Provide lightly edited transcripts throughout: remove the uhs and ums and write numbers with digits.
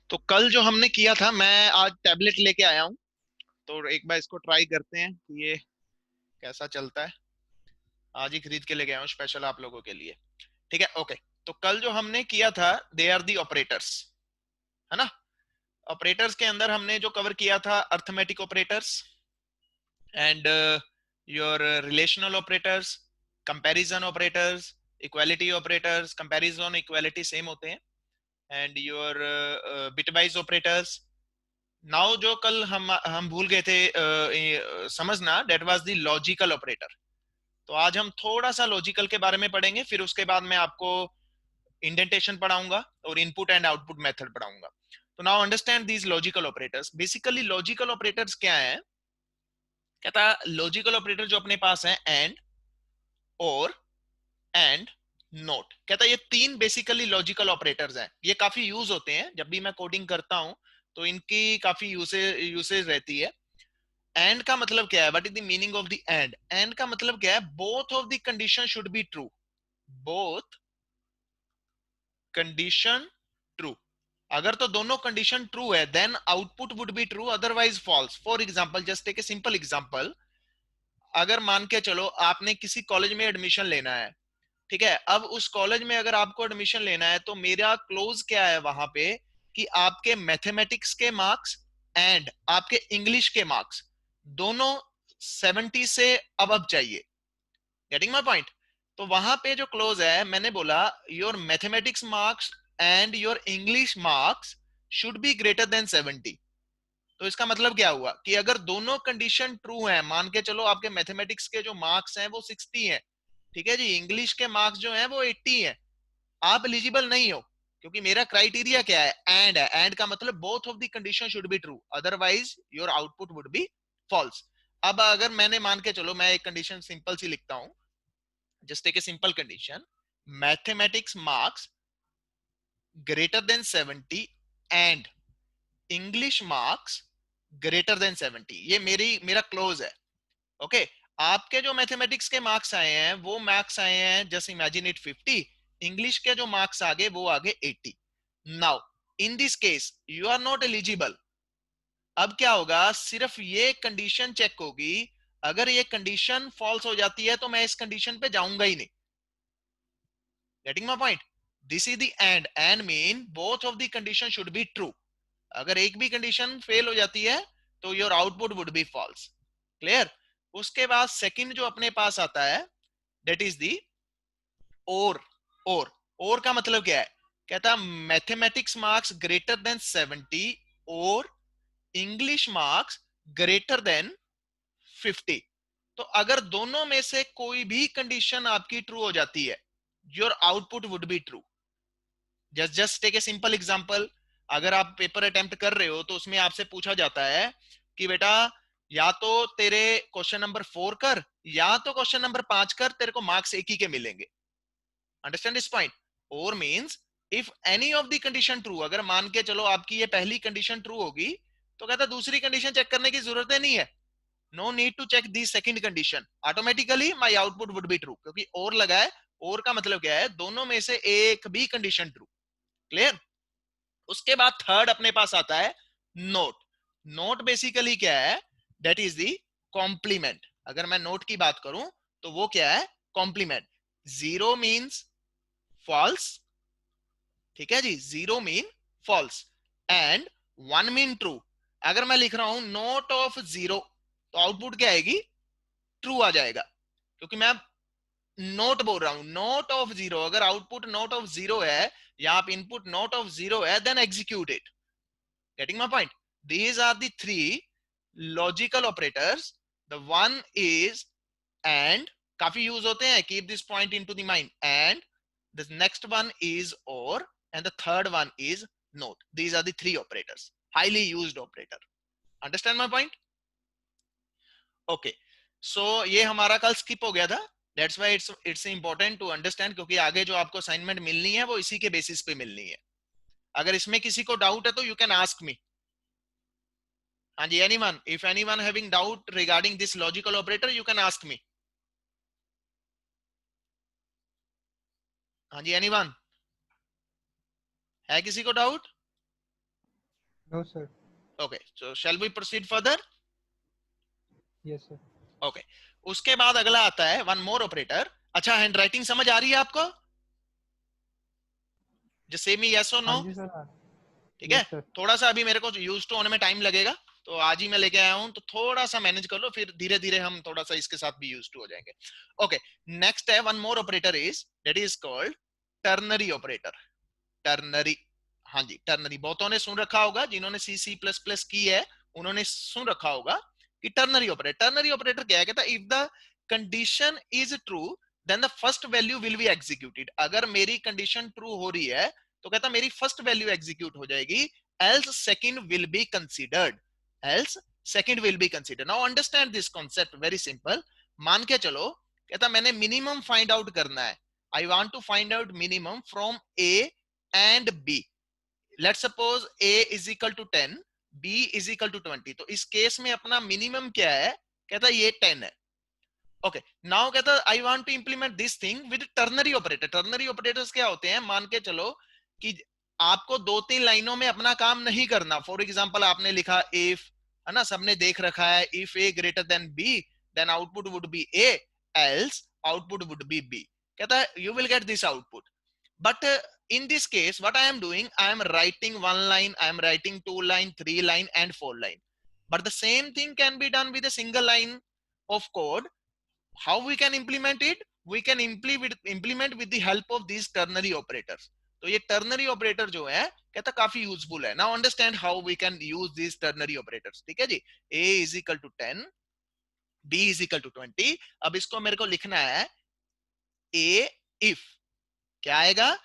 तो कल जो हमने किया था, मैं आज टैबलेट लेके आया हूँ। तो एक बार इसको ट्राई करते हैं कि ये कैसा चलता है। आज ही खरीद के लेके आया हूँ स्पेशल आप लोगों के लिए। ठीक है, ओके। तो कल जो हमने किया था, दे आर दी ऑपरेटर्स, है ना। ऑपरेटर्स के अंदर हमने जो कवर किया था, arithmetic operators and your relational operators, comparison operators, equality operators. Comparison equality same होते हैं। And your bitwise operators. Now जो कल हम भूल गए थे समझना, that was the logical operator. तो आज हम थोड़ा सा लॉजिकल के बारे में पढ़ेंगे, फिर उसके बाद मैं आपको इंडेंटेशन पढ़ाऊंगा और इनपुट एंड आउटपुट मेथड पढ़ाऊंगा। तो now understand these logical operators. Basically logical operators क्या है? कहता लॉजिकल ऑपरेटर जो अपने पास है, एंड, और, एंड, नोट। कहता ये तीन बेसिकली लॉजिकल ऑपरेटर्स हैं। ये काफी यूज होते हैं जब भी मैं कोडिंग करता हूं, तो इनकी काफी यूसेज रहती है। एंड का मतलब क्या है? What is the meaning of the and? And का मतलब क्या है? Both of the condition should be true. Both condition true. अगर तो दोनों कंडीशन ट्रू है, then output would be true, otherwise false. For example, just take a simple example. अगर मान के चलो आपने किसी कॉलेज में एडमिशन लेना है, ठीक है। अब उस कॉलेज में अगर आपको एडमिशन लेना है, तो मेरा क्लोज क्या है वहां पे कि आपके मैथमेटिक्स के मार्क्स एंड आपके इंग्लिश के मार्क्स दोनों 70 से अब चाहिए। Getting my point? तो वहां पे जो क्लोज है, मैंने बोला your mathematics marks and your English marks should be greater than 70। तो इसका मतलब क्या हुआ कि अगर दोनों कंडीशन ट्रू है, मान के चलो आपके मैथमेटिक्स के जो मार्क्स हैं वो 60 हैं, ठीक है जी, इंग्लिश के मार्क्स जो हैं वो 80 हैं, आप एलिजिबल नहीं हो। क्योंकि मेरा क्राइटेरिया क्या है? एंड है। एंड का मतलब both of the condition should be true, otherwise your output would be false. अब अगर मैंने मान के चलो, मैं एक कंडीशन सिंपल सी लिखता हूं, just take a simple condition, mathematics marks greater than 70 and English marks greater than 70। ये मेरा क्लोज है। ओके। आपके जो मैथमेटिक्स के मार्क्स आए हैं वो मार्क्स आए हैं, जस्ट इमेजिन इट, 50। इंग्लिश के जो मार्क्स आगे वो आगे 80। Now in this case you are not eligible. अब क्या होगा? सिर्फ ये कंडीशन चेक होगी। अगर ये कंडीशन फॉल्स हो जाती है तो मैं इस कंडीशन पे जाऊंगा ही नहीं। Getting my point? This is the and. And mean both of the condition should be true. अगर एक भी कंडीशन फेल हो जाती है तो your output would be false. Clear? उसके बाद सेकंड जो अपने पास आता है, दैट इज दी और। और का मतलब क्या है? कहता मैथमेटिक्स मार्क्स ग्रेटर देन 70 और इंग्लिश मार्क्स ग्रेटर देन 50। तो अगर दोनों में से कोई भी कंडीशन आपकी ट्रू हो जाती है, your output would be true. Just take a simple example. अगर आप पेपर अटेम्प्ट कर रहे हो तो उसमें आपसे पूछा जाता है कि बेटा या तो तेरे क्वेश्चन नंबर 4 कर, या तो क्वेश्चन नंबर 5 कर, तेरे को मार्क्स एक ही के मिलेंगे। Understand this point? और means if any of the condition true, अगर मान के चलो आपकी ये पहली कंडीशन ट्रू होगी, तो कहता दूसरी कंडीशन चेक करने की जरूरत नहीं है। No need to check the second condition, automatically my output would be true, क्योंकि और लगा है। और का मतलब क्या है? दोनों में से एक भी कंडीशन ट्रू। क्लियर? उसके बाद थर्ड अपने पास आता है नोट। नोट बेसिकली क्या है? That is the complement. अगर मैं नोट की बात करूं तो वो क्या है? कॉम्प्लीमेंट। जीरो मीन्स फॉल्स, ठीक है जी, zero mean false, and one mean true. अगर मैं लिख रहा हूं नोट ऑफ जीरो, तो आउटपुट क्या आएगी? ट्रू आ जाएगा, क्योंकि मैं नोट बोल रहा हूं, नोट ऑफ जीरो। अगर आउटपुट नोट ऑफ जीरो है या आप इनपुट नोट ऑफ जीरो है, then execute it. Getting my point? These are the three logical operators. The one is and, काफी यूज होते हैं, keep this point into the mind. And the next one is or, and the third one is not. These are the three operators, highly used operator. Understand my point? Okay. सो ये हमारा कल skip हो गया था। That's why it's important to understand, क्योंकि आगे जो आपको असाइनमेंट मिलनी है वो इसी के बेसिस पे मिलनी है। अगर इसमें किसी को डाउट है तो यू कैन आस्क मी। हाँ जी, anyone, if anyone having doubt regarding this logical operator, you can ask me. हाँ जी, एनीवन, है किसी को doubt? No, sir. Okay, so shall we proceed further? Yes, sir. Okay, उसके बाद अगला आता है वन मोर ऑपरेटर. अच्छा, हैंड राइटिंग समझ आ रही है आपको? जस्ट से मी यस और हाँ नो. जी सर, हाँ. ठीक है, Yes, sir. थोड़ा सा अभी मेरे को यूज टू होने में टाइम लगेगा, तो आज ही मैं लेके आया हूं, तो थोड़ा सा मैनेज कर लो, फिर धीरे धीरे हम थोड़ा सा इसके साथ भी यूज टू हो जाएंगे. ओके, नेक्स्ट है one more operator is that is called ternary operator. Ternary, हाँ जी, टर्नरी बहुतों ने सुन रखा होगा, जिन्होंने सी सी प्लस प्लस की है उन्होंने सुन रखा होगा कि टर्नरी ऑपरेटर क्या है. कहता है if the condition is true then the first value will be executed. अगर मेरी कंडीशन ट्रू हो रही है तो कहता मेरी फर्स्ट वैल्यू एग्जीक्यूट हो जाएगी. Else second will be considered. Else second will be considered. Now understand this concept, very simple. मान के चलो, कहता मैंने मिनिमम फाइंड आउट करना है. I want to find out minimum from A and B. Let's suppose a is equal to 10, b is equal to 20. तो इस case में अपना मिनिमम क्या है? कहता ये 10 है. ओके, नाउ कहता I want to implement this thing with ternary operator. Ternary operators क्या होते हैं? मान के चलो कि आपको दो तीन लाइनों में अपना काम नहीं करना. फॉर एग्जांपल आपने लिखा इफ, है ना, सबने देख रखा है, if a greater than b then output would be a, else output would be b. कहता है you will get this output. But in this case, what I am doing, I am writing one line, I am writing two line, three line, and four line. But the same thing can be done with a single line of code. How we can implement it? We can implement with the help of these ternary operators. तो ये ternary operator जो है कहता काफी useful है. Now understand how we can use these ternary operators. ठीक है जी. A is equal to 10, B is equal to 20. अब इसको मेरे को लिखना है A if. क्या आएगा?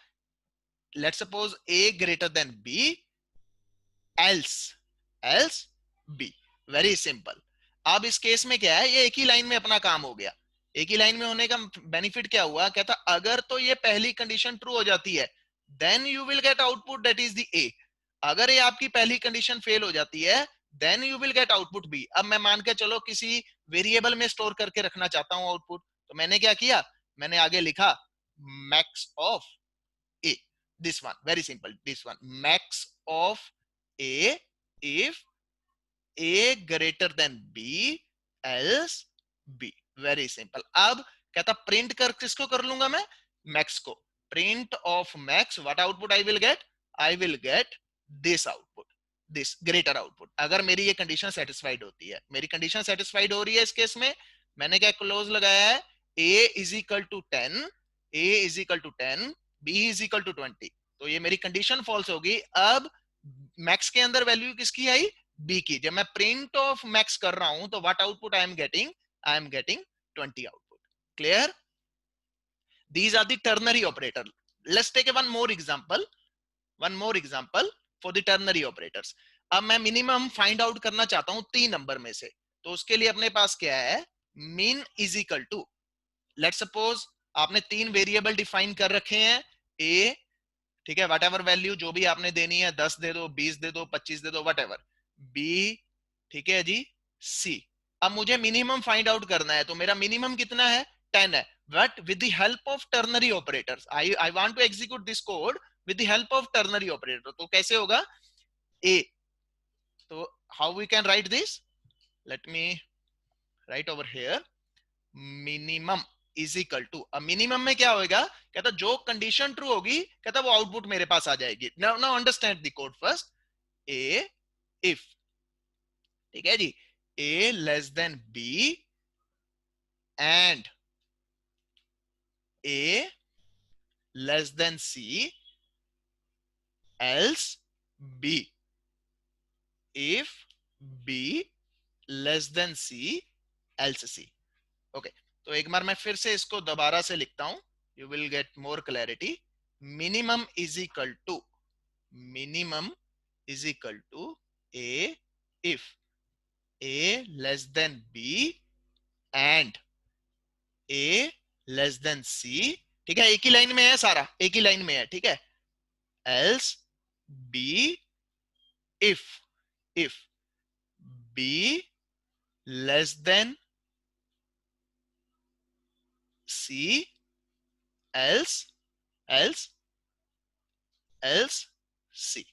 Let's suppose A greater than B, else B. Very simple. अब इस केस में क्या है, ये एक ही लाइन में अपना काम हो गया. एक ही लाइन में होने का बेनिफिट क्या हुआ? कहता अगर तो ये पहली कंडीशन ट्रू हो जाती है then you will get output that is the A. अगर ये आपकी पहली कंडीशन फेल हो जाती है then you will get output B. अब मैं मान के चलो किसी वेरिएबल में स्टोर करके रखना चाहता हूं आउटपुट, तो मैंने क्या किया? मैंने आगे लिखा max of A. This one, very simple. This one, max of A if A greater than B, else B. Very simple. अब कहता प्रिंट कर किसको कर लूंगा मैं? मैक्स को. Print of max, what output I will gate? I will get this output, this greater output. अगर मेरी ये कंडीशन सेटिस्फाइड होती है, मेरी कंडीशन सेटिस्फाइड हो रही है इस केस में, मैंने क्या क्लोज लगाया है? A is equal to 10, A is equal to 10, B is equal to 20. तो ये मेरी कंडीशन फॉल्स होगी. अब मैक्स के अंदर वैल्यू किसकी आई? बी की. जब मैं प्रिंट ऑफ मैक्स कर रहा हूं तो what output I am getting 20 output. Clear? These are the ternary operator. Let's take one more example. One more example for the ternary operators. अब मैं मिनिमम फाइंड आउट करना चाहता हूं 3 नंबर में से. तो उसके लिए अपने पास क्या है? Min is equal to, let's suppose आपने 3 वेरिएबल डिफाइन कर रखे हैं. ए, ठीक है, वट एवर वैल्यू जो भी आपने देनी है, 10 दे दो, 20 दे दो, 25 दे दो, वट एवर. बी, ठीक है जी, सी. अब मुझे मिनिमम फाइंड आउट करना है, तो मेरा मिनिमम कितना है? 10 है. But with the help of ternary operators, I want to execute this code with the help of ternary operator. तो कैसे होगा? ए, तो how we can write this? Let me write over here. Minimum is equal to, अब minimum में क्या होगा? कहता जो कंडीशन ट्रू होगी कहता वो आउटपुट मेरे पास आ जाएगी. Now now understand the code first. A if, ठीक है जी, A less than B and A less than C, else B. If B less than C, else C. Okay, तो एक बार मैं फिर से इसको दोबारा से लिखता हूं, you will get more clarity. Minimum is equal to, minimum is equal to A if A less than B and A less than C. ठीक है, एक ही लाइन में है, सारा एक ही लाइन में है. ठीक है, else B if B less than C, else C.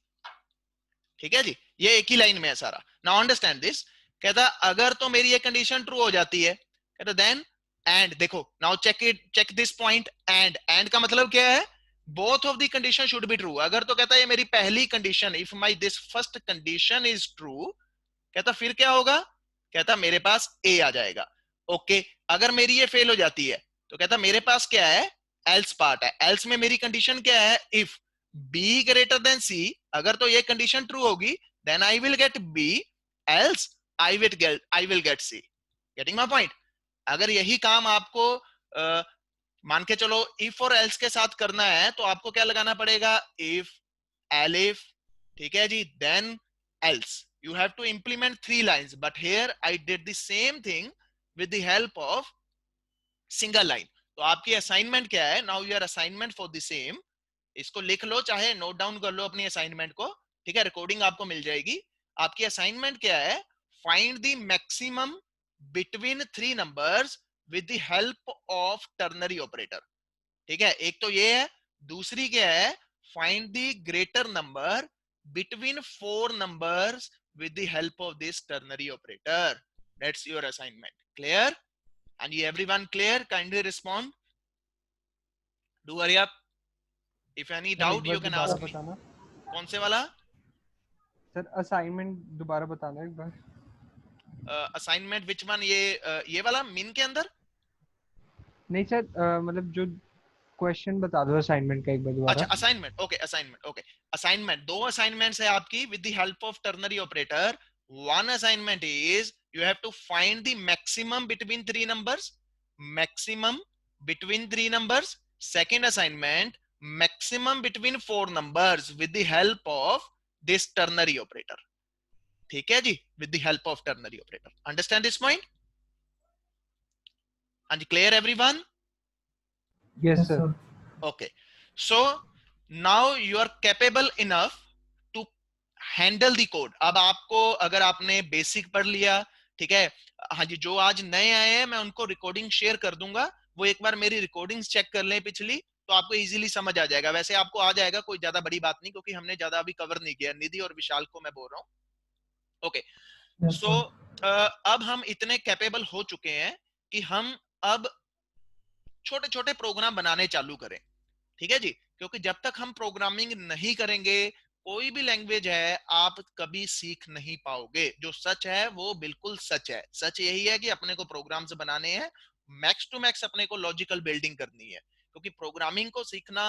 ठीक है जी, ये एक ही लाइन में है सारा. Now understand this. कहता अगर तो मेरी ये कंडीशन ट्रू हो जाती है, कहता देन एंड, देखो now check this point. And का मतलब क्या है? Both of the condition should be true. अगर तो कहता है ये मेरी पहली condition, if my this first condition is true, कहता फिर क्या होगा? कहता मेरे पास ए आ जाएगा. ओके, अगर मेरी ये फेल हो जाती है तो कहता मेरे पास क्या है? एल्स पार्ट है. एल्स में मेरी कंडीशन क्या है? If B greater than C, अगर तो ये कंडीशन ट्रू होगी then I will get B, else I will get C. Getting my point? अगर यही काम आपको मान के चलो इफ और एल्स के साथ करना है तो आपको क्या लगाना पड़ेगा? इफ, एलिफ, ठीक है जी, then else. You have to implement 3 lines, but here I did the same thing with the help of single line. तो आपकी असाइनमेंट क्या है? Now your assignment for the same, इसको लिख लो, चाहे नोट डाउन कर लो अपनी असाइनमेंट को, ठीक है, रिकॉर्डिंग आपको मिल जाएगी. आपकी असाइनमेंट क्या है? Find the maximum between 3 numbers with the help of ternary operator. ठीक है, एक तो ये है. दूसरी क्या है? Find the greater number between 4 numbers with the help of this ternary operator. That's your assignment. Clear? And you everyone clear? Kindly respond. Do hurry up. If any sir एक doubt बार you can दोबारा ask me. बताना. कौन से वाला? Sir assignment दोबारा बताना एक बार. Assignment which one? ये वाला मीन के अंदर? नहीं सर, मतलब जो क्वेश्चन बता दो असाइनमेंट का एक बार अच्छा, दोबारा. Assignment. Okay, assignment. Okay, assignment दो असाइनमेंट्स है आपकी with the help of ternary operator. One assignment is you have to find the maximum between 3 numbers. Maximum between 3 numbers. Second assignment, maximum between 4 numbers with the help of this ternary operator. ठीक है जी, with the help of ternary operator. Understand this point? हाँ जी, clear everyone? Yes sir. Okay, so now you are capable enough to handle the code. अब आपको, अगर आपने basic पढ़ लिया, ठीक है, हाँ जी, जो आज नए आए हैं मैं उनको रिकॉर्डिंग शेयर कर दूंगा, वो एक बार मेरी रिकॉर्डिंग्स चेक कर लें पिछली, तो आपको इजीली समझ आ जाएगा. वैसे आपको आ जाएगा, कोई ज्यादा बड़ी बात नहीं, क्योंकि हमने ज्यादा अभी कवर नहीं किया. निधि और विशाल को मैं बोल रहा हूँ. ओके, सो अब हम इतने कैपेबल हो चुके हैं कि हम अब छोटे छोटे प्रोग्राम बनाने चालू करें. ठीक है जी, क्योंकि जब तक हम प्रोग्रामिंग नहीं करेंगे, कोई भी लैंग्वेज है आप कभी सीख नहीं पाओगे. जो सच है वो बिल्कुल सच है. सच यही है कि अपने को प्रोग्राम्स बनाने हैं, मैक्स टू मैक्स अपने को लॉजिकल बिल्डिंग करनी है, क्योंकि प्रोग्रामिंग को सीखना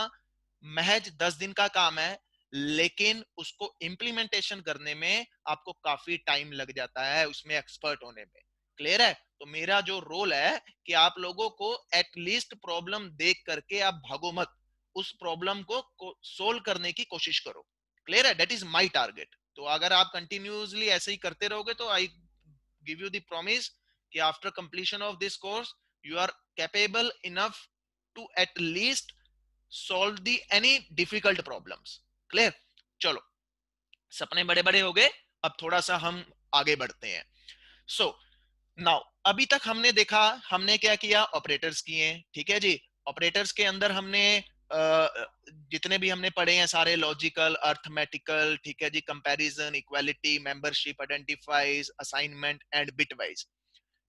महज 10 दिन का काम है, लेकिन उसको इम्प्लीमेंटेशन करने में आपको काफी टाइम लग जाता है, उसमें एक्सपर्ट होने में. क्लियर है? तो मेरा जो रोल है कि आप लोगों को एटलीस्ट प्रॉब्लम देख करके आप भागो मत, उस प्रॉब्लम को सोल्व करने की कोशिश करो. क्लियर है? That is my target. तो अगर आप कंटिन्यूअसली ऐसे ही करते रहोगे तो I give you the promise कि after completion of this course you are capable enough to at least solve the any difficult problems. Clear? चलो, सपने बड़े बड़े हो गए, अब थोड़ा सा हम आगे बढ़ते हैं. सो नाउ, अभी तक हमने देखा, हमने क्या किया? ऑपरेटर्स किए. ठीक है जी, ऑपरेटर्स के अंदर हमने जितने भी हमने पढ़े हैं सारे लॉजिकल, अर्थमेटिकल, ठीक है जी, comparison, equality, membership, identifies, assignment and bitwise.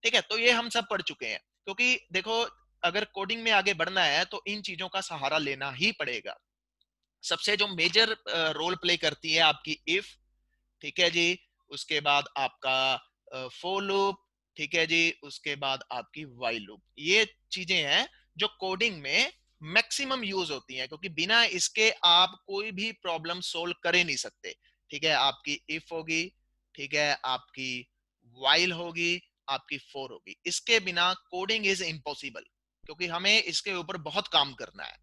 ठीक है, तो ये हम सब पढ़ चुके हैं, क्योंकि देखो अगर कोडिंग में आगे बढ़ना है तो इन चीजों का सहारा लेना ही पड़ेगा. सबसे जो मेजर रोल प्ले करती है आपकी इफ, ठीक है जी, उसके बाद आपका फॉर लूप, ठीक है जी, उसके बाद आपकी व्हाइल लूप. ये चीजें हैं जो कोडिंग में मैक्सिमम यूज होती हैं, क्योंकि बिना इसके आप कोई भी प्रॉब्लम सोल्व कर ही नहीं सकते. ठीक है, आपकी इफ होगी, ठीक है, आपकी व्हाइल होगी, आपकी फॉर होगी, इसके बिना कोडिंग इज इम्पॉसिबल, क्योंकि हमें इसके ऊपर बहुत काम करना है.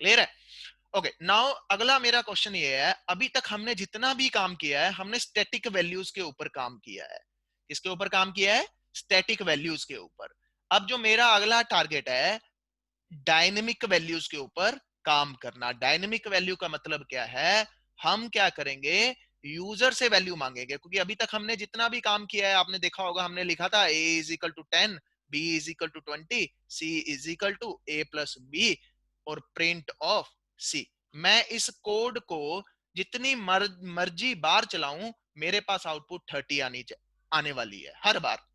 क्लियर है? ओके, नाउ अगला मेरा क्वेश्चन ये है, अभी तक हमने जितना भी काम किया है हमने स्टैटिक वैल्यूज के ऊपर काम किया है. किसके ऊपर काम किया है? स्टैटिक वैल्यूज के ऊपर. अब जो मेरा अगला टारगेट है, डायनेमिक वैल्यूज के ऊपर काम करना. डायनेमिक वैल्यू का मतलब क्या है? हम क्या करेंगे? यूजर से वैल्यू मांगेंगे, क्योंकि अभी तक हमने जितना भी काम किया है आपने देखा होगा, हमने लिखा था a is equal to 10, b is equal to 20, c is equal to a plus b और प्रिंट ऑफ c. मैं इस कोड को जितनी मर्जी बार चलाऊं मेरे पास आउटपुट 30 आने वाली है हर बार।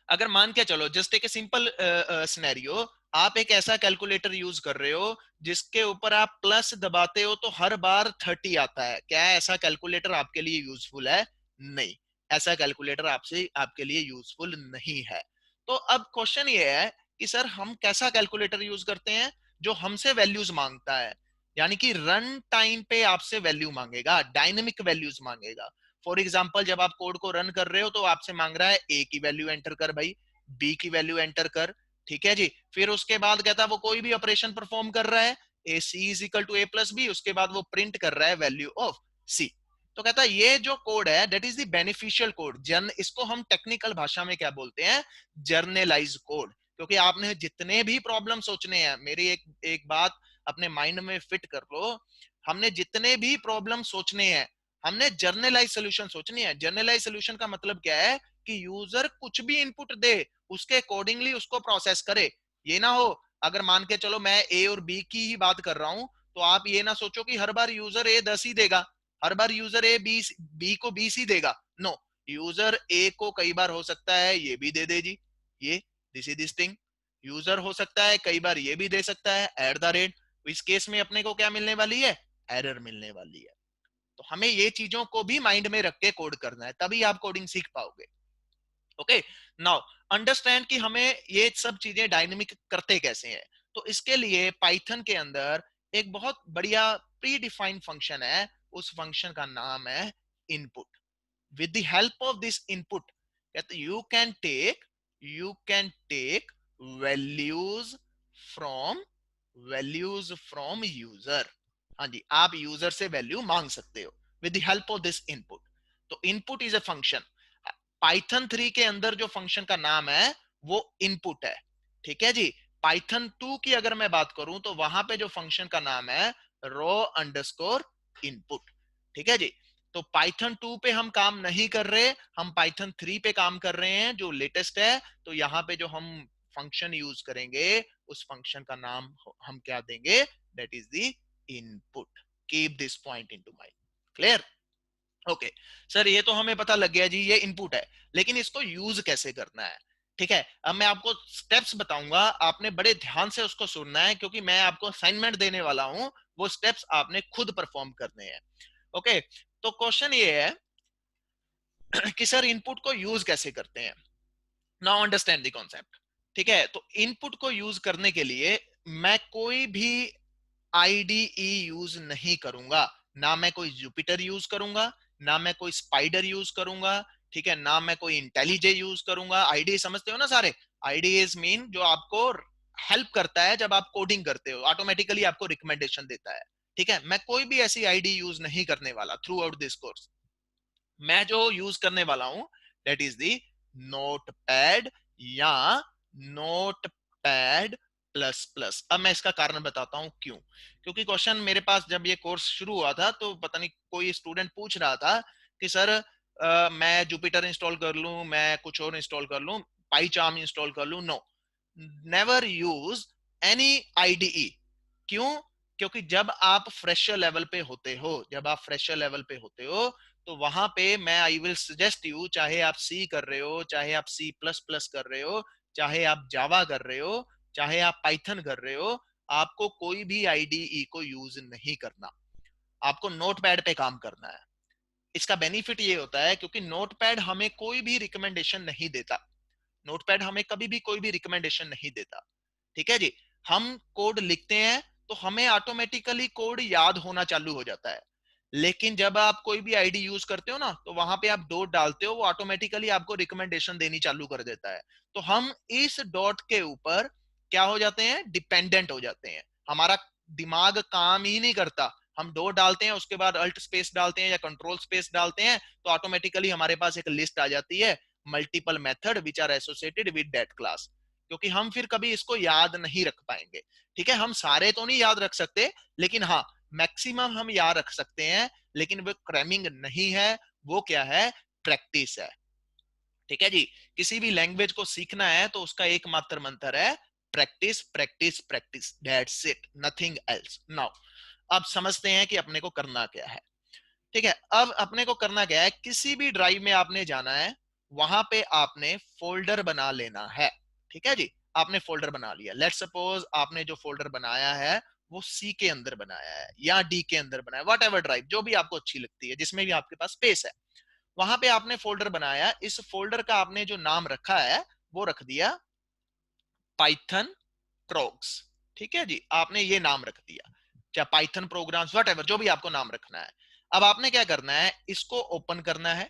अगर मान के चलो जस्ट एक सिंपल सिनेरियो, आप एक ऐसा कैलकुलेटर यूज कर रहे हो जिसके ऊपर आप प्लस दबाते हो तो हर बार 30 आता है, क्या ऐसा कैलकुलेटर आपके लिए यूजफुल है? नहीं, ऐसा कैलकुलेटर आपसे आपके लिए यूजफुल नहीं है। तो अब क्वेश्चन ये है कि सर हम कैसा कैलकुलेटर यूज करते हैं जो हमसे वैल्यूज मांगता है, यानी कि रन टाइम पे आपसे वैल्यू मांगेगा, डायनेमिक वैल्यूज मांगेगा। फॉर एग्जाम्पल जब आप कोड को रन कर रहे हो तो आपसे मांग रहा है ए की वैल्यू एंटर कर भाई, बी की वैल्यू एंटर कर, ठीक है जी। फिर उसके बाद कहता है वो कोई भी ऑपरेशन परफॉर्म कर रहा है, A C is equal to A plus B, उसके बाद वो प्रिंट कर रहा है वैल्यू ऑफ सी। तो कहता है ये जो कोड है that is the beneficial code, जन इसको हम टेक्निकल भाषा में क्या बोलते हैं, जर्नलाइज कोड। क्योंकि आपने जितने भी प्रॉब्लम सोचने हैं, मेरी एक एक बात अपने माइंड में फिट कर लो, हमने जितने भी प्रॉब्लम सोचने हैं हमने जर्नलाइज सोल्यूशन सोचनी है। जर्नलाइज सोल्यूशन का मतलब क्या है कि यूजर कुछ भी इनपुट दे उसके अकॉर्डिंगली उसको प्रोसेस करे। ये ना हो अगर मान के चलो मैं ए और बी की ही बात कर रहा हूं तो आप ये ना सोचो कि हर बार यूजर ए 10 ही देगा, हर बार यूजर ए बी को 20 ही देगा। नो, यूजर ए को कई बार हो सकता है ये भी दे दे जी, ये this is this thing. User हो सकता है कई बार ये भी दे सकता है एट द रेट। इस केस में अपने को क्या मिलने वाली है, एरर मिलने वाली है। तो हमें ये चीजों को भी माइंड में रख के कोड करना है, तभी आप कोडिंग सीख पाओगे। ओके, नाउ अंडरस्टैंड कि हमें ये सब चीजें डायनेमिक करते कैसे हैं। तो इसके लिए पाइथन के अंदर एक बहुत बढ़िया प्री डिफाइंड फंक्शन है, उस फंक्शन का नाम है input. with the help of this input that you can take values from user। हाँ जी, आप यूजर से वैल्यू मांग सकते हो with the help of this input. तो input is a function. Python 3 के अंदर जो फंक्शन का नाम है वो इनपुट है, ठीक है जी। पाइथन 2 की अगर मैं बात करूं तो वहां पे जो फंक्शन का नाम है रो अंडरस्कोर इनपुट, ठीक है जी। तो पाइथन 2 पे हम काम नहीं कर रहे, हम पाइथन 3 पे काम कर रहे हैं जो लेटेस्ट है। तो यहाँ पे जो हम फंक्शन यूज करेंगे उस फंक्शन का नाम हम क्या देंगे, that is the input. Keep this point into mind. Clear? Okay sir, ये तो हमें पता लग गया जी, ये इनपुट है, लेकिन इसको यूज कैसे करना है? ठीक है, अब मैं आपको स्टेप्स बताऊंगा, आपने बड़े ध्यान से उसको सुनना है क्योंकि मैं आपको असाइनमेंट देने वाला हूं, वो स्टेप्स आपने खुद परफॉर्म करने हैं। ओके, तो क्वेश्चन ये है कि सर इनपुट को यूज कैसे करते हैं। Now understand the concept. ठीक है, तो इनपुट को यूज करने के लिए मैं कोई भी आईडीई यूज नहीं करूंगा, ना मैं कोई जुपिटर यूज करूंगा, ना मैं कोई स्पाइडर यूज करूंगा, ठीक है, ना मैं कोई इंटेलिजे यूज करूंगा। आईडीई समझते हो ना सारे, आईडीईज मीन जो आपको हेल्प करता है जब आप कोडिंग करते हो, ऑटोमेटिकली आपको रिकमेंडेशन देता है। ठीक है, मैं कोई भी ऐसी आईडी यूज नहीं करने वाला थ्रू आउट दिस कोर्स। मैं जो यूज करने वाला हूं that is the note pad या नोट पैड प्लस प्लस। अब मैं इसका कारण बताता हूं क्यों। क्योंकि क्वेश्चन मेरे पास जब ये कोर्स शुरू हुआ था तो पता नहीं कोई स्टूडेंट पूछ रहा था कि सर मैं जुपिटर इंस्टॉल कर लूं, मैं कुछ और इंस्टॉल कर लूं, पाईचार्म इंस्टॉल कर लूं। No, never use any IDE. क्यों? क्योंकि जब आप फ्रेशर लेवल पे होते हो, जब आप फ्रेशर लेवल पे होते हो तो वहां पे मैं आई विल सजेस्ट यू, चाहे आप सी कर रहे हो, चाहे आप सी प्लस प्लस कर रहे हो, चाहे आप जावा कर रहे हो, चाहे आप पाइथन कर रहे हो, आपको कोई भी आईडीई को यूज नहीं करना, आपको नोटपैड पे काम करना है। इसका बेनिफिट ये होता है क्योंकि नोटपैड हमें कोई भी रिकमेंडेशन नहीं देता, नोटपैड हमें कभी भी कोई भी रिकमेंडेशन नहीं देता। ठीक है जी, हम कोड लिखते हैं तो हमें ऑटोमेटिकली कोड याद होना चालू हो जाता है, लेकिन जब आप कोई भी आईडी यूज करते हो ना तो वहां पे आप डॉट डालते हो, वो ऑटोमेटिकली आपको रिकमेंडेशन देनी चालू कर देता है। तो हम इस डॉट के ऊपर क्या हो जाते हैं, डिपेंडेंट हो जाते हैं, हमारा दिमाग काम ही नहीं करता। हम डॉट डालते हैं, उसके बाद अल्ट स्पेस डालते हैं या कंट्रोल स्पेस डालते हैं, तो ऑटोमेटिकली हमारे पास एक लिस्ट आ जाती है, multiple method which are associated with that class. क्योंकि हम फिर कभी इसको याद नहीं रख पाएंगे। ठीक है, हम सारे तो नहीं याद रख सकते, लेकिन हाँ मैक्सिमम हम याद रख सकते हैं, लेकिन वो क्रैमिंग नहीं है, वो क्या है, प्रैक्टिस है। ठीक है जी, किसी भी लैंग्वेज को सीखना है तो उसका एकमात्र मंत्र है practice practice practice, that's it, nothing else. Now अब समझते हैं कि अपने को करना क्या है। ठीक है, अब अपने को करना क्या है, किसी भी ड्राइव में आपने जाना है, वहां पे आपने फोल्डर बना लेना है। ठीक है जी, आपने फोल्डर बना लिया। लेट सपोज आपने जो फोल्डर बनाया है वो सी के अंदर बनाया है या डी के अंदर बनाया, वट एवर ड्राइव जो भी आपको अच्छी लगती है, जिसमें भी आपके पास स्पेस है, वहां पे आपने फोल्डर बनाया। इस फोल्डर का आपने जो नाम रखा है वो रख दिया पाइथन प्रोग्स। ठीक है जी, आपने ये नाम रख दिया, चाहे पाइथन प्रोग्राम्स वट एवर, जो भी आपको नाम रखना है। अब आपने क्या करना है, इसको ओपन करना है।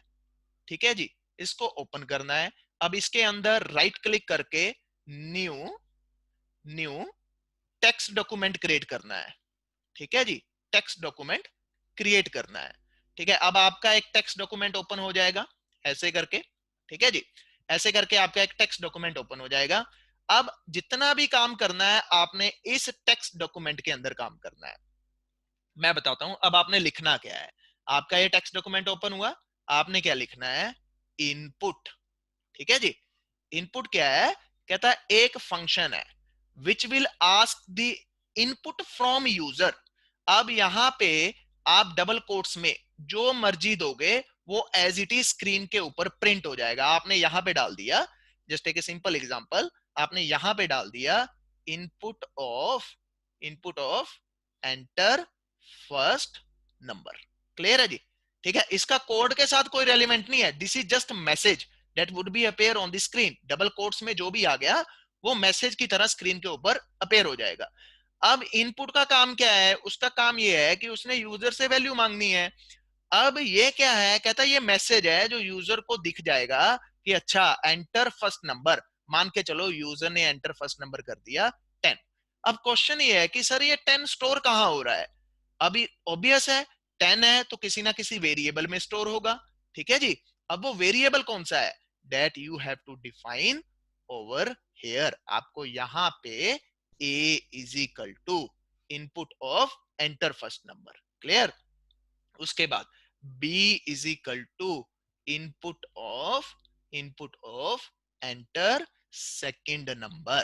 ठीक है जी, इसको ओपन करना है। अब इसके अंदर राइट क्लिक करके new new text document create करना है। ठीक है जी, टेक्स्ट डॉक्यूमेंट क्रिएट करना है। ठीक है, अब आपका एक टेक्स्ट डॉक्यूमेंट ओपन हो जाएगा ऐसे करके। ठीक है जी, ऐसे करके आपका एक टेक्स्ट डॉक्यूमेंट ओपन हो जाएगा। अब जितना भी काम करना है आपने इस टेक्स्ट डॉक्यूमेंट के अंदर काम करना है। मैं बताता हूं अब आपने लिखना क्या है। आपका ये टेक्स्ट डॉक्यूमेंट ओपन हुआ, आपने क्या लिखना है, इनपुट। ठीक है जी, इनपुट क्या है, कहता है एक फंक्शन है which will ask the input from user. अब यहां पे आप डबल कोट्स में जो मर्जी दोगे वो एज इट इज स्क्रीन के ऊपर प्रिंट हो जाएगा। आपने यहां पे डाल दिया, जस्ट एक सिंपल एग्जांपल, आपने यहां पे डाल दिया input of enter first number. Clear है जी। ठीक है, इसका कोड के साथ कोई रेलिवेंट नहीं है, this is just message that would be appear on the screen. Double quotes में जो भी आ गया वो मैसेज की तरह स्क्रीन के ऊपर अपेयर हो जाएगा। अब इनपुट का काम क्या है, उसका काम ये है कि उसने यूजर से वैल्यू मांगनी है। अब ये क्या है, कहता है ये मैसेज है जो यूजर को दिख जाएगा कि अच्छा एंटर फर्स्ट नंबर। मान के चलो यूजर ने एंटर फर्स्ट नंबर कर दिया 10। अब क्वेश्चन ये है कि सर ये 10 स्टोर कहां हो रहा है। अभी ऑब्वियस है, 10 है तो किसी ना किसी वेरिएबल में स्टोर होगा। ठीक है जी, अब वो वेरिएबल कौन सा है, that you have to define over here. आपको यहां पे a is equal to input of enter first number. Clear, उसके बाद b is equal to input of enter second number.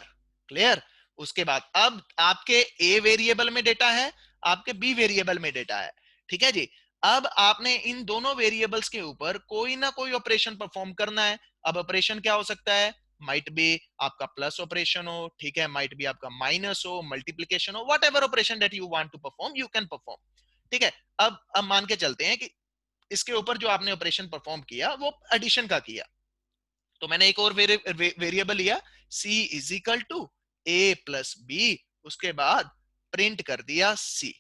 Clear, उसके बाद अब आपके a वेरिएबल में डेटा है, आपके b वेरिएबल में डेटा है। ठीक है जी, अब आपने इन दोनों वेरिएबल्स के ऊपर कोई ना कोई ऑपरेशन परफॉर्म करना है। अब ऑपरेशन क्या हो सकता है, माइट बी आपका प्लस ऑपरेशन हो, ठीक है, माइट बी आपका माइनस हो, मल्टीप्लीकेशन हो, whatever operation that you want to perform you can perform. ठीक है, अब मान के चलते हैं कि इसके ऊपर जो आपने ऑपरेशन परफॉर्म किया वो एडिशन का किया, तो मैंने एक और वेरिएबल लिया c is equal to A plus B, उसके बाद प्रिंट कर दिया c।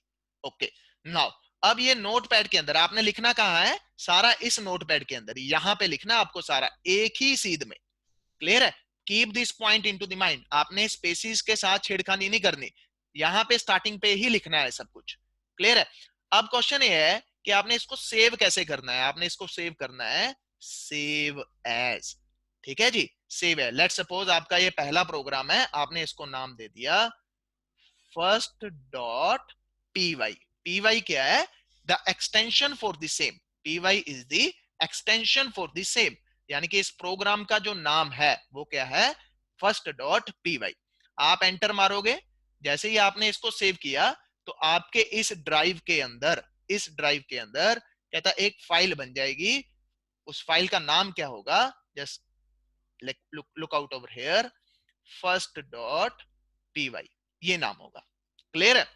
ओके, नाउ अब ये नोटपैड के अंदर आपने लिखना कहाँ है, सारा इस नोटपैड के अंदर यहां पे लिखना आपको सारा एक ही सीध में। क्लियर है, keep this point into the mind, आपने स्पेसिस के साथ छेड़खानी नहीं करनी, यहां पे स्टार्टिंग पे ही लिखना है सब कुछ। क्लियर है, अब क्वेश्चन ये है कि आपने इसको सेव कैसे करना है। आपने इसको सेव करना है सेव एज। ठीक है जी, सेव है। लेट सपोज आपका ये पहला प्रोग्राम है, आपने इसको नाम दे दिया first dot P Y. P Y क्या है, the extension for the same. P Y is the extension for the same, यानी कि इस प्रोग्राम का जो नाम है वो क्या है, फर्स्ट डॉट पी वाई। आप एंटर मारोगे, जैसे ही आपने इसको सेव किया तो आपके इस ड्राइव के अंदर कहता एक फाइल बन जाएगी। उस फाइल का नाम क्या होगा, just look out over here, first dot P Y, ये नाम होगा। क्लियर है,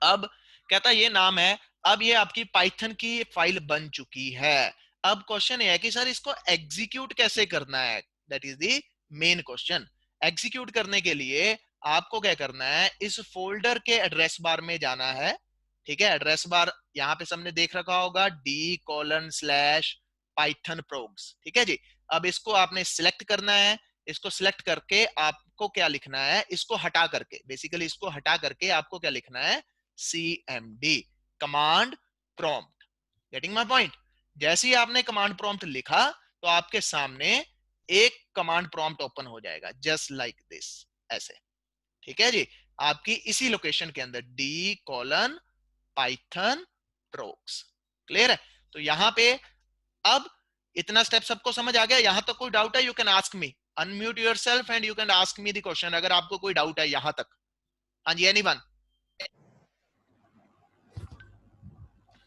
अब कहता ये नाम है। अब ये आपकी पाइथन की फाइल बन चुकी है। अब क्वेश्चन ये है कि सर इसको एग्जीक्यूट कैसे करना है, that is the main question. Execute करने के लिए आपको क्या करना है, इस फोल्डर के एड्रेस बार में जाना है। ठीक है, एड्रेस बार यहाँ पे सबने देख रखा होगा, d:/python progs। ठीक है जी, अब इसको आपने सिलेक्ट करना है। इसको सिलेक्ट करके आपको क्या लिखना है, इसको हटा करके, बेसिकली इसको हटा करके आपको क्या लिखना है, cmd command prompt. Getting my point, जैसे ही आपने कमांड प्रॉम्प्ट लिखा तो आपके सामने एक कमांड प्रॉम्प्ट ओपन हो जाएगा जस्ट लाइक दिस, ऐसे। ठीक है जी, आपकी इसी लोकेशन के अंदर d:/python progs। क्लियर है, तो यहां पे अब इतना स्टेप सबको समझ आ गया, यहां तक कोई डाउट है, you can ask me, unmute yourself and you can ask me the question अगर आपको कोई डाउट है यहां तक। हाँ जी, एनीवन।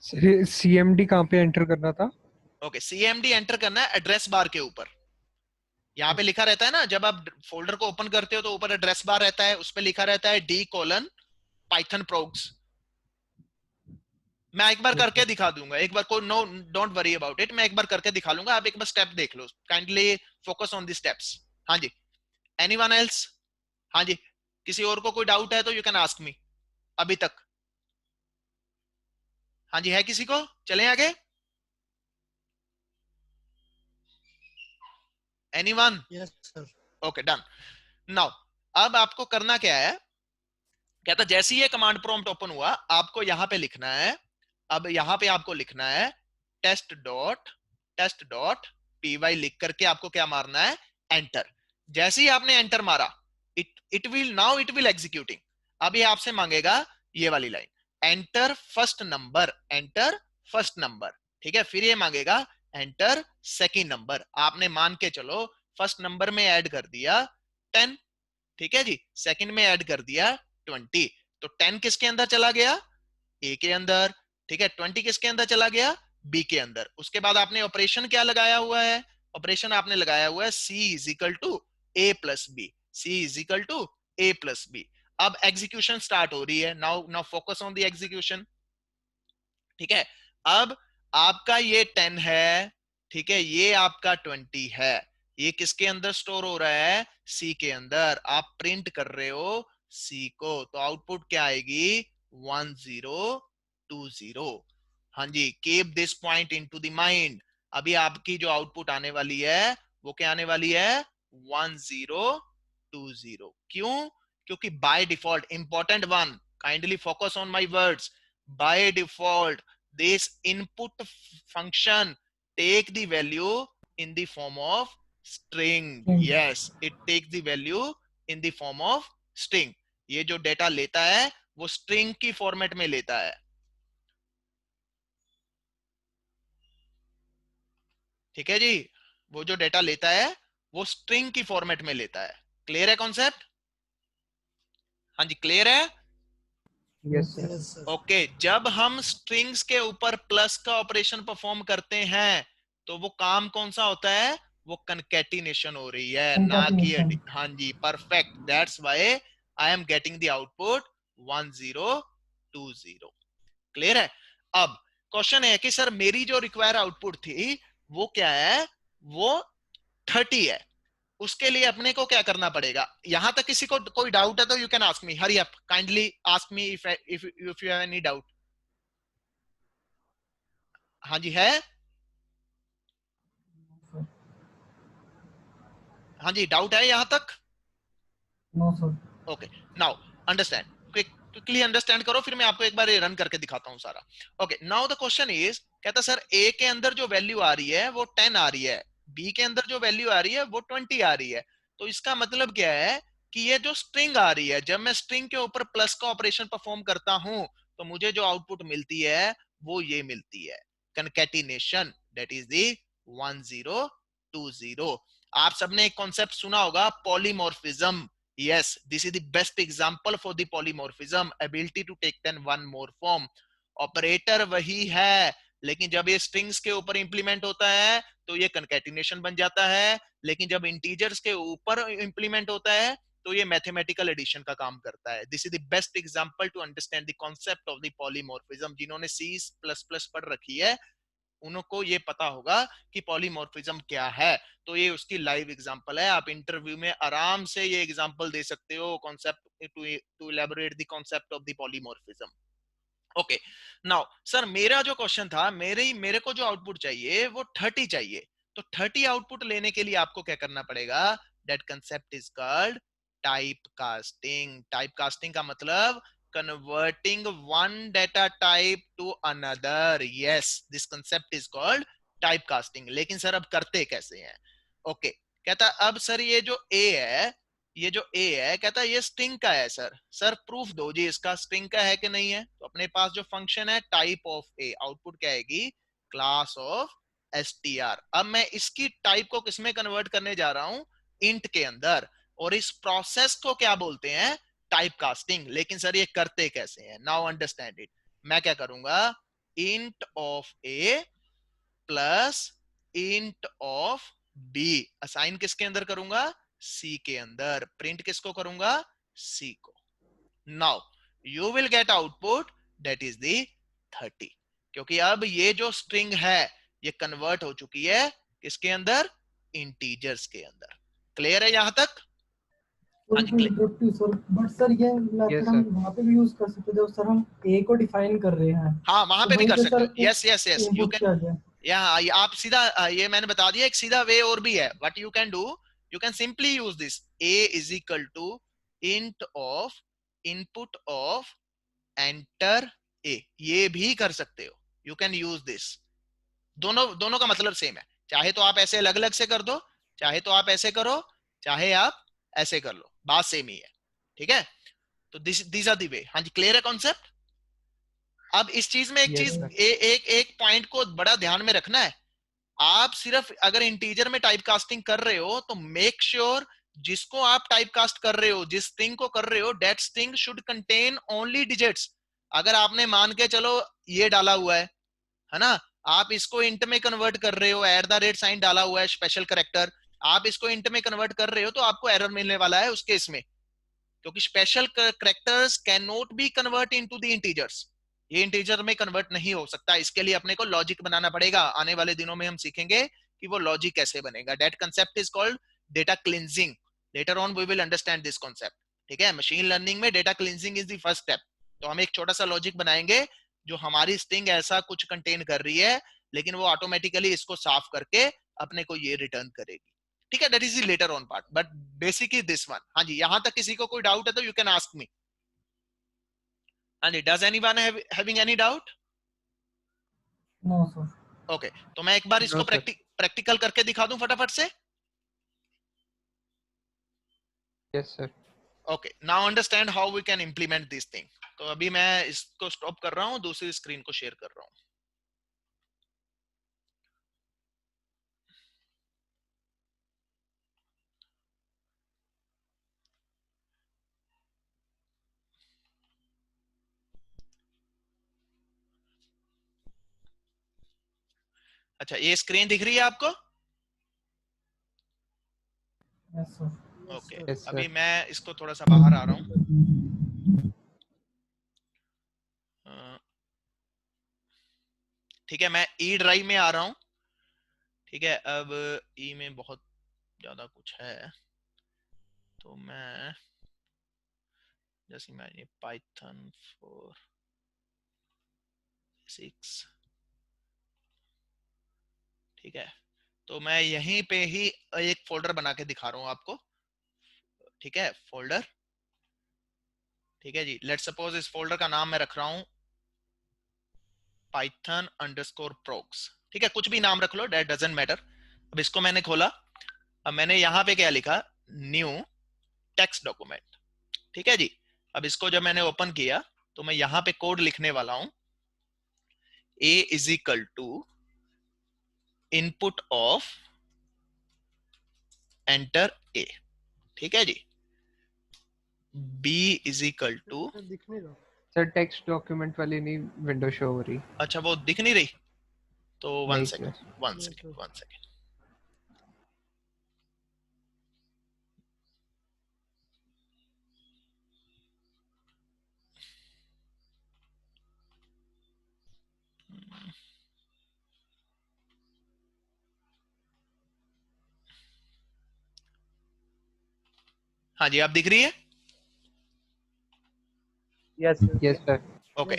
सर सीएमडी कहाँ पे एंटर करना था? ओके, सीएमडी एंटर करना है एड्रेस बार के ऊपर। यहाँ पे लिखा रहता है ना, जब आप फोल्डर को ओपन करते हो तो ऊपर एड्रेस बार रहता है, उस पर लिखा रहता है D:\Python progs। मैं एक बार यस करके सर। दिखा दूंगा, एक बार को, no don't worry about it, मैं एक बार करके दिखा लूंगा, आप एक बार स्टेप देख लो, kindly focus on the steps. हाँ जी, एनीवन एल्स? हाँ जी, किसी और को कोई डाउट है तो यू कैन आस्क मी अभी तक। हाँ जी, है किसी को? चलें आगे। Anyone? Yes sir. Okay, done. Now अब आपको करना क्या है, कहता जैसे ही ये कमांड प्रॉम्प्ट ओपन हुआ आपको यहां पे लिखना है, अब यहां पे आपको लिखना है टेस्ट डॉट लिख करके आपको क्या मारना है, एंटर। जैसे ही आपने एंटर मारा, इट विल एग्जीक्यूटिंग। अब ये आपसे मांगेगा ये वाली line, enter first number, enter first number. ठीक है, फिर ये मांगेगा एंटर सेकंड नंबर। आपने मान के चलो फर्स्ट नंबर में ऐड कर दिया 10, ठीक है जी, सेकंड में ऐड कर दिया 20, तो 10 किसके अंदर चला गया, ए के अंदर। ठीक है, 20 किसके अंदर चला गया, बी के अंदर। उसके बाद आपने ऑपरेशन क्या लगाया हुआ है, ऑपरेशन आपने लगाया हुआ है C is equal to A plus B, C is equal to A plus B. अब एग्जीक्यूशन स्टार्ट हो रही है, now now focus on the execution. ठीक है, अब आपका ये 10 है, ठीक है, ये आपका 20 है, ये किसके अंदर स्टोर हो रहा है, सी के अंदर। आप प्रिंट कर रहे हो सी को, तो आउटपुट क्या आएगी, 1020। हाँ जी, keep this point into the mind. अभी आपकी जो आउटपुट आने वाली है वो क्या आने वाली है, 1020। क्यों? क्योंकि by default, important one, kindly focus on my words, by default this input function take the value in the form of string। yes, it takes the value in the form of string। ये जो data लेता है वो string की format में लेता है। ठीक है जी, वो जो डेटा लेता है वो स्ट्रिंग की फॉर्मेट में लेता है। क्लियर है कॉन्सेप्ट? हाँ जी, क्लियर है। Yes sir. Yes sir. Okay, जब हम स्ट्रिंग्स के ऊपर प्लस का ऑपरेशन परफॉर्म करते हैं तो वो काम कौन सा होता है, वो कनकैटिनेशन हो रही है, ना कि हाँ जी, perfect, that's why I am getting the output 1020। Clear है? अब क्वेश्चन है कि सर मेरी जो रिक्वायर आउटपुट थी वो क्या है, वो 30 है, उसके लिए अपने को क्या करना पड़ेगा? यहां तक किसी को कोई डाउट है तो you can ask me, hurry up, kindly ask me if you have any doubt. हाँ जी, है? हाँ जी, डाउट है यहां तक? No sir. Okay, now understand, quickly understand करो, फिर मैं आपको एक बार रन करके दिखाता हूं सारा। Okay, now the question is, कहता सर ए के अंदर जो वैल्यू आ रही है वो 10 आ रही है, बी के अंदर जो वैल्यू आ रही है वो 20 आ रही है, तो इसका मतलब क्या है कि ये जो स्ट्रिंग आ रही है, जब मैं स्ट्रिंग के ऊपर प्लस का ऑपरेशन परफॉर्म करता हूं तो मुझे जो आउटपुट मिलती है वो ये मिलती है, कंकैटिनेशन, दैट इज द 1020। आप सबने एक कॉन्सेप्ट सुना होगा, polymorphism. Yes, this is the best example for the polymorphism, ability to take then one more form। Operator वही है, लेकिन जब ये स्ट्रिंग्स के ऊपर इंप्लीमेंट होता है तो ये कंकैटिनेशन बन जाता है, लेकिन जब इंटीजर्स के ऊपर इंप्लीमेंट होता है तो ये मैथमेटिकल एडिशन का काम करता है। This is the best example to understand the concept of the polymorphism. जिन्होंने सी प्लस प्लस पढ़ रखी है उनको ये पता होगा कि पॉलीमॉर्फिज्म क्या है, तो ये उसकी लाइव एग्जांपल है। आप इंटरव्यू में आराम से ये एग्जांपल दे सकते हो, concept to elaborate the concept of the polymorphism. Okay, now sir मेरा जो क्वेश्चन था, मेरे को जो आउटपुट चाहिए वो 30 चाहिए, तो 30 आउटपुट लेने के लिए आपको क्या करना पड़ेगा, that concept is called type casting. Type casting का मतलब converting one data type to another। yes, this concept is called typecasting। लेकिन सर अब करते कैसे हैं? ओके, कहता अब सर ये जो a है, ये जो a है, कहता ये स्ट्रिंग का है सर। सर प्रूफ दो जी इसका, स्ट्रिंग का है कि नहीं है। तो अपने पास जो फंक्शन है टाइप ऑफ a, आउटपुट क्या आएगी, क्लास ऑफ str। अब मैं इसकी टाइप को किसमें कन्वर्ट करने जा रहा हूं, इंट के अंदर, और इस प्रोसेस को क्या बोलते हैं, टाइप कास्टिंग। लेकिन सर ये करते कैसे हैं, नाउ अंडरस्टैंड इट। मैं क्या करूंगा, int of a plus int of b। Assign किसके अंदर करूंगा? c के अंदर। प्रिंट किसको करूंगा? c को। Now you will get output that is दी 30, क्योंकि अब ये जो स्ट्रिंग है ये कन्वर्ट हो चुकी है किसके अंदर? इंटीजर्स के अंदर। क्लियर है यहां तक? हाँ जी क्लियर। सर बट सर ये मेथड हम वहाँ पे भी यूज कर सकते हैं जब सर हम ए को डिफाइन कर रहे हैं, हाँ वहां तो पे भी वहीं कर पे सकते सर हो। Yes yes yes, you input can. किया गया। यहाँ आप सीधा ये मैंने बता दिया, एक सीधा वे और भी है। What you can do, you can simply use this a is equal to int of input of enter a। ये भी कर सकते हो, यू कैन यूज दिस। दोनों दोनों का मतलब सेम है। चाहे तो आप ऐसे अलग अलग से कर दो, चाहे तो आप ऐसे करो, चाहे आप ऐसे कर लो, बात सेम ही है। ठीक है, तो दिस आर दी वे। हाँ जी क्लियर है कॉन्सेप्ट? अब इस चीज में एक Yes, चीज sir. एक पॉइंट को बड़ा ध्यान में रखना है। आप सिर्फ अगर इंटीजर में टाइप कास्टिंग कर रहे हो तो मेक श्योर जिसको आप टाइप कास्ट कर रहे हो, जिस स्ट्रिंग को कर रहे हो, that string should contain only digits. अगर आपने मान के चलो ये डाला हुआ है ना, आप इसको इंट में कन्वर्ट कर रहे हो, @ साइन डाला हुआ है स्पेशल करेक्टर, आप इसको इंट में कन्वर्ट कर रहे हो तो आपको एरर मिलने वाला है उस केस में, क्योंकि special characters can not be convert into the integers. ये इंटीजर में कन्वर्ट नहीं हो सकता। इसके लिए अपने को लॉजिक बनाना पड़ेगा। आने वाले दिनों में हम सीखेंगे कि वो लॉजिक कैसे बनेगा। That concept is called data cleansing. Later on we will understand this concept. ठीक है, मशीन लर्निंग में data cleansing is the first step. तो हम एक छोटा सा लॉजिक बनाएंगे जो हमारी स्ट्रिंग ऐसा कुछ कंटेन कर रही है, लेकिन वो ऑटोमेटिकली इसको साफ करके अपने को ये रिटर्न करेगी। ठीक है, that is the later on part, but basic is this one. हाँ जी, यहां तक किसी को कोई डाउट है तो यू कैन आस्क मी। हाँ जी, does anyone having any doubt? No sir. Okay, तो मैं एक बार इसको No, sir. प्रैक्टिकल करके दिखा दूं फटाफट से। Yes, sir. Okay, now understand how we can implement this thing. तो अभी मैं इसको स्टॉप कर रहा हूं, दूसरी स्क्रीन को शेयर कर रहा हूं। अच्छा, ये स्क्रीन दिख रही है आपको? Yes sir. Okay, Yes, sir. अभी मैं इसको थोड़ा सा बाहर आ रहा हूं। ठीक है, मैं ई ड्राइव में आ रहा हूं। ठीक है, अब ई में बहुत ज्यादा कुछ है, तो मैं जैसे मैं ये पाइथन 4.6, ठीक है, तो मैं यहीं पे ही एक फोल्डर बना के दिखा रहा हूं आपको। ठीक है, फोल्डर। ठीक है जी, लेट्स सपोज इस फोल्डर का नाम मैं रख रहा हूं python_procs। ठीक है, कुछ भी नाम रख लो, दैट डजंट मैटर। अब इसको मैंने खोला, अब मैंने यहां पे क्या लिखा? New text document. ठीक है जी, अब इसको जब मैंने ओपन किया तो मैं यहां पे कोड लिखने वाला हूं, a is equal to input of enter a। ठीक है जी, b is equal to, Sir, text document वाली नहीं window show हो रही। अच्छा वो दिख नहीं रही, तो वन नहीं second sir. One second one second. हाँ जी, आप दिख रही है? Yes, sir. Yes, sir. Okay,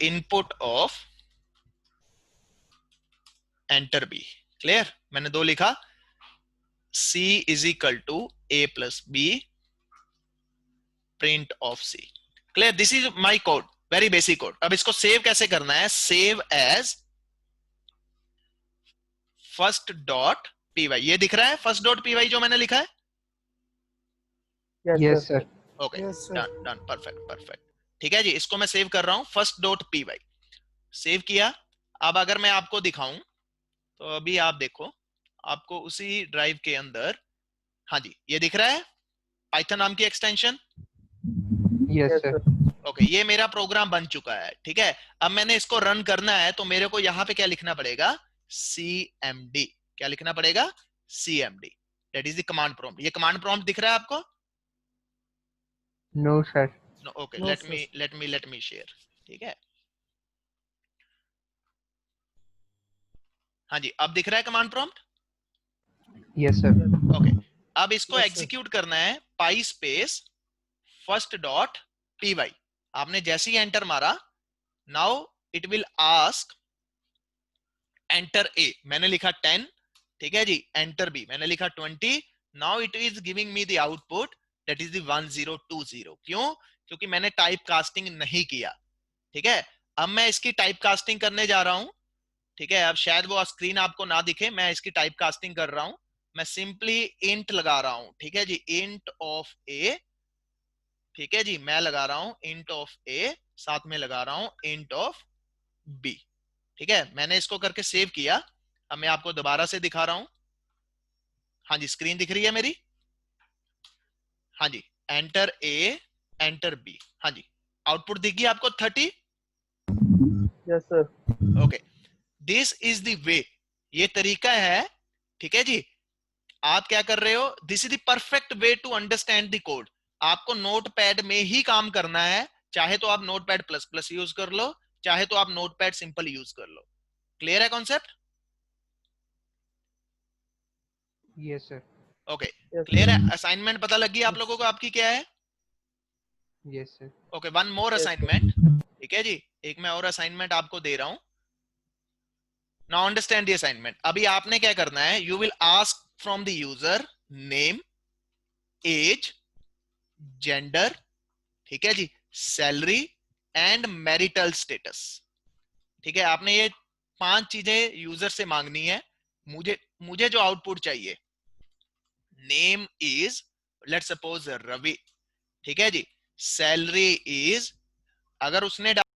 input of enter B. Clear? मैंने दो लिखा, c is equal to a plus B print of c। Clear? This is my code, very basic code. अब इसको सेव कैसे करना है? Save as first dot P Y. ये दिख रहा है फर्स्ट डॉट पी वाई जो मैंने लिखा है? Yes, sir. Okay, done done, perfect perfect. ठीक है जी, इसको मैं सेव कर रहा हूं first dot P Y. Save किया। अब अगर मैं आपको दिखाऊं तो अभी आप देखो, आपको उसी ड्राइव के अंदर, हाँ जी, ये दिख रहा है पाइथन नाम की एक्सटेंशन। Yes, sir. ओके, ये मेरा प्रोग्राम बन चुका है, ठीक है। अब मैंने इसको रन करना है, तो मेरे को यहाँ पे क्या लिखना पड़ेगा, cmd। क्या लिखना पड़ेगा, cmd, that is the command prompt. ये कमांड प्रॉम्प्ट दिख रहा है आपको? No sir. Okay, No, let me share, ठीक है। हाँ जी, अब दिख रहा है command prompt? Yes sir. Okay, अब इसको Yes, sir. एग्जीक्यूट करना है, py space first dot py। आपने जैसे ही एंटर मारा, now it will ask enter a, मैंने लिखा 10, ठीक है जी। एंटर b, मैंने लिखा 20। Now it is giving me the output that is the 1020। क्यों? क्योंकि मैंने टाइप कास्टिंग नहीं किया, ठीक है। अब मैं इसकी टाइप कास्टिंग करने जा रहा हूं, ठीक है। अब शायद वो स्क्रीन आपको ना दिखे, मैं इसकी टाइप कास्टिंग कर रहा हूं। मैं सिंपली इंट लगा रहा हूं, ठीक है जी, इंट ऑफ ए, ठीक है जी। मैं लगा रहा हूं इंट ऑफ ए, साथ में लगा रहा हूं इंट ऑफ बी, ठीक है। मैंने इसको करके सेव किया। अब मैं आपको दोबारा से दिखा रहा हूं। हाँ जी, स्क्रीन दिख रही है मेरी? हाँ जी, एंटर ए, एंटर बी, हाँ जी। आउटपुट दिख गई आपको 30? Yes, sir. Okay, this is the way, ये तरीका है, ठीक है जी। आप क्या कर रहे हो, this is the perfect way to understand the code. आपको नोटपैड में ही काम करना है, चाहे तो आप नोटपैड प्लस प्लस यूज कर लो, चाहे तो आप नोटपैड सिंपल यूज कर लो। क्लियर है concept? Yes sir. Okay, Yes, clear sir. है। असाइनमेंट पता लगी आप लोगों को आपकी क्या है? Yes sir. Okay, one more Yes, sir. Assignment, ठीक है जी। एक मैं और असाइनमेंट आपको दे रहा हूं। Now understand the assignment. अभी आपने क्या करना है, you will ask from the user name, age, gender, ठीक है जी, सैलरी एंड मैरिटल स्टेटस, ठीक है। आपने ये 5 चीजें यूजर से मांगनी है। मुझे मुझे जो आउटपुट चाहिए, name is let's suppose Ravi, ठीक है जी। सैलरी इज, अगर उसने